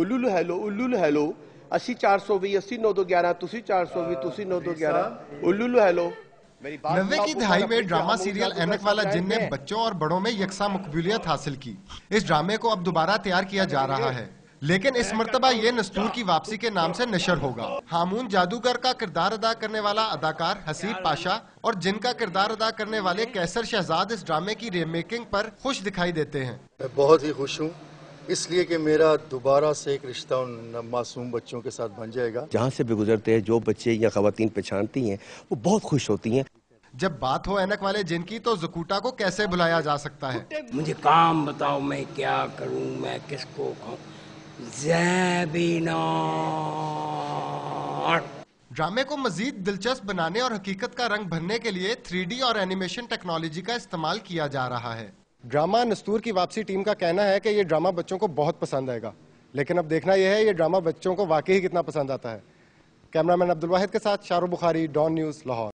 उल्लू हेलो अस्सी 420 80 9211 तुसी 420 तुसी 9211 उल्लू हेलो। 90 की दहाई में ड्रामा सीरियल ऐनक वाला जिन ने बच्चों और बड़ों में यकसा मकबूलियत हासिल की। इस ड्रामे को अब दोबारा तैयार किया जा रहा है, लेकिन इस मर्तबा ये नस्तूर की वापसी के नाम से नशर होगा। हामून जादूगर का किरदार अदा करने वाला अदाकार हसीब पाशा और जिन का किरदार अदा करने वाले कैसर शहजाद इस ड्रामे की रीमेकिंग पर खुश दिखाई देते हैं। मैं बहुत ही खुश हूँ, इसलिए कि मेरा दोबारा से एक रिश्ता उन मासूम बच्चों के साथ बन जाएगा। जहाँ से भी गुजरते हैं जो बच्चे या खवातीन पहचानती हैं वो बहुत खुश होती हैं। जब बात हो ऐनक वाले जिन की तो ज़कूटा को कैसे भुलाया जा सकता है। मुझे काम बताओ, मैं क्या करूं, मैं किसको कहूं। ज़ैबीना। ड्रामे को मजीद दिलचस्प बनाने और हकीकत का रंग भरने के लिए 3D और एनिमेशन टेक्नोलॉजी का इस्तेमाल किया जा रहा है। ड्रामा नस्तूर की वापसी टीम का कहना है कि ये ड्रामा बच्चों को बहुत पसंद आएगा, लेकिन अब देखना यह है ये ड्रामा बच्चों को वाकई कितना पसंद आता है। कैमरामैन अब्दुल वाहिद के साथ शाहरुख बुखारी, डॉन न्यूज़, लाहौर।